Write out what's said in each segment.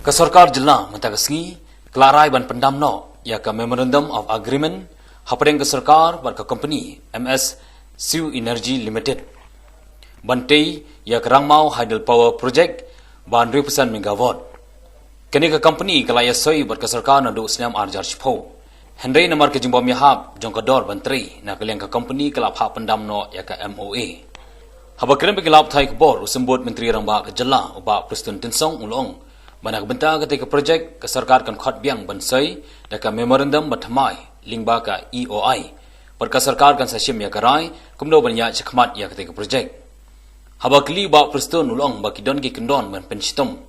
Ka sarkar jilna matagasngi klarai ban pendam no ya ka memorandum of agreement hapreng ka sarkar ban ka company MS Siu Energy Limited bantei ya ka rangmau hydel power project ban 2% megawatt kini ka company kalaya soi ban ka sarkar na do snam arjar chpo Henry namar ke jimbom yahap jong ka dor bantri na kaleng ka company kalap ha pendam no ya ka MOA habakren pe kalap thai ka bor usembot menteri rangba ka jalla uba Preston Tinsong ulong Banak benta ketika projek ke sarkar kan khot biang bansai daka memorandum bathamai lingba ka EOI perka sarkar kan sasim ya karai kumdo banya chakmat ya ketika projek habakli ba Preston ulong bakidon ki kendon ban penstom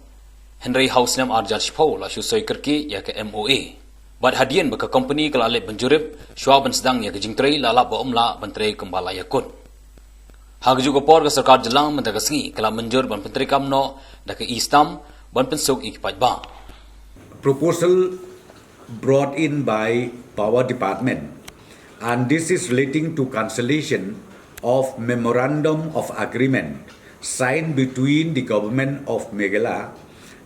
Henry House nam arjar shpo la shusoi kerki ya ke MOA bad hadian baka company kala lep banjurip shwa ban sedang ya ke jingtrei lala ba umla bantrei kembala yakut hagju ko por ka sarkar jelang mentagasngi kala menjur ban pentri kamno daka istam Proposal brought in by Power Department, and this is relating to cancellation of Memorandum of Agreement signed between the government of Meghalaya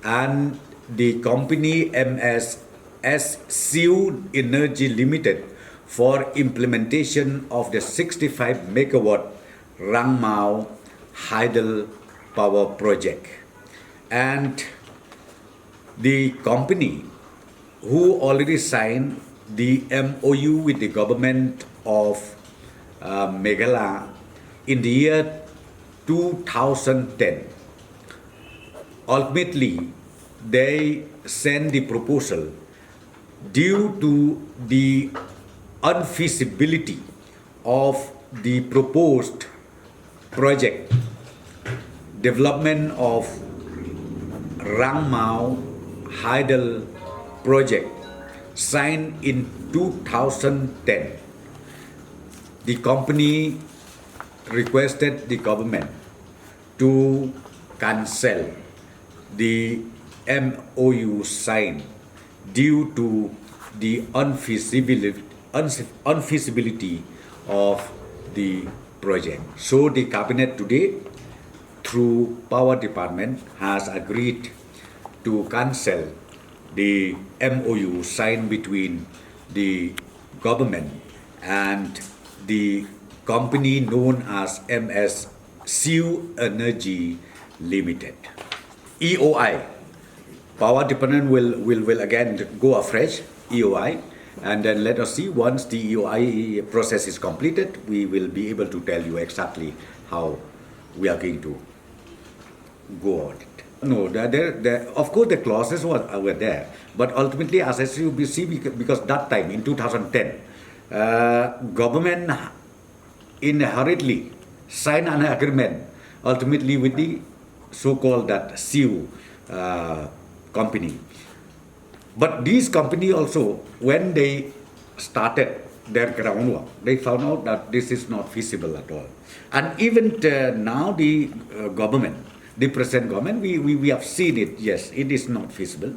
and the company MSS Siu Energy Limited for implementation of the 65 megawatt Rangmau Hydel Power Project. And the company who already signed the MOU with the government of Meghalaya in the year 2010. Ultimately, they sent the proposal due to the unfeasibility of the proposed project development of Rangmau Hydel project signed in 2010. The company requested the government to cancel the MOU signed due to the unfeasibility of the project. So the cabinet today through Power Department has agreed to cancel the MOU signed between the government and the company known as MS Siu Energy Limited. EOI, Power Department will again go afresh, EOI, and then let us see once the EOI process is completed, we will be able to tell you exactly how we are going to go on it. No, of course the clauses were there, but ultimately as SUBC, because that time in 2010, government hurriedly signed an agreement ultimately with the so-called that Siu company. But these company also, when they started their groundwork, they found out that this is not feasible at all. And even now the government, the present government, we have seen it, yes, it is not feasible,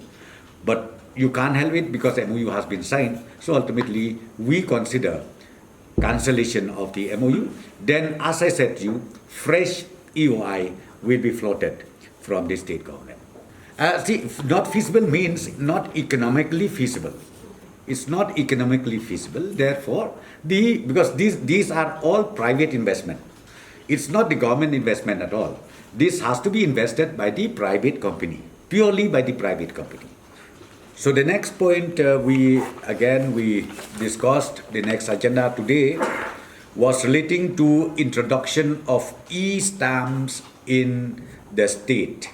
but you can't help it because MOU has been signed. So ultimately, we consider cancellation of the MOU. Then, as I said to you, fresh EOI will be floated from the state government. See, not feasible means not economically feasible. It's not economically feasible. Therefore, because these are all private investment. It's not the government investment at all. This has to be invested by the private company, purely by the private company. So the next point we discussed, the next agenda today was relating to introduction of e-stamps in the state.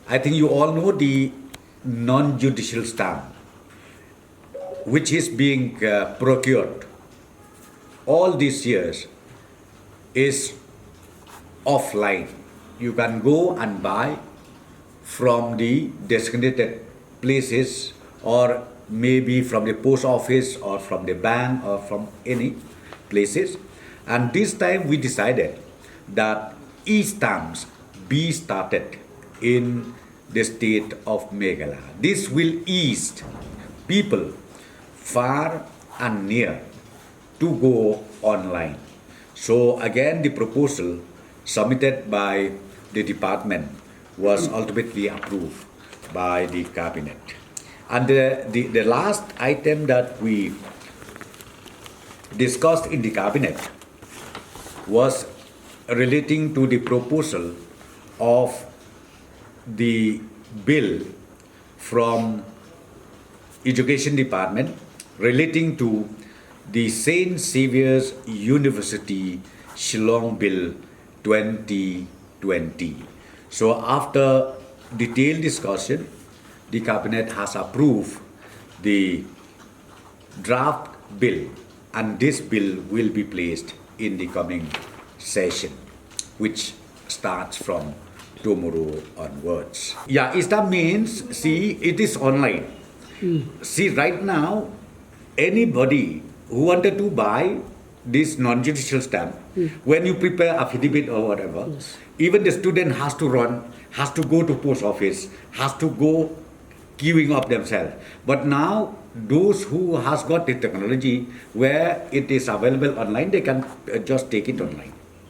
I think you all know the non-judicial stamp, which is being procured all these years, is offline. You can go and buy from the designated places, or maybe from the post office or from the bank or from any places. And this time we decided that e-stamps be started in the state of Meghalaya. This will ease people far and near to go online. So again, the proposal submitted by the department was ultimately approved by the cabinet. And the last item that we discussed in the cabinet was relating to the proposal of the bill from Education Department relating to the Saint Xavier's University Shillong Bill 2020. So after detailed discussion, the cabinet has approved the draft bill, and this bill will be placed in the coming session, which starts from tomorrow onwards. Yeah, that means, see, it is online. See, right now, anybody who wanted to buy this non-judicial stamp, when you prepare affidavit or whatever, even the student has to run, has to go to post office, has to go queuing up themselves. But now, those who has got the technology where it is available online, they can just take it online.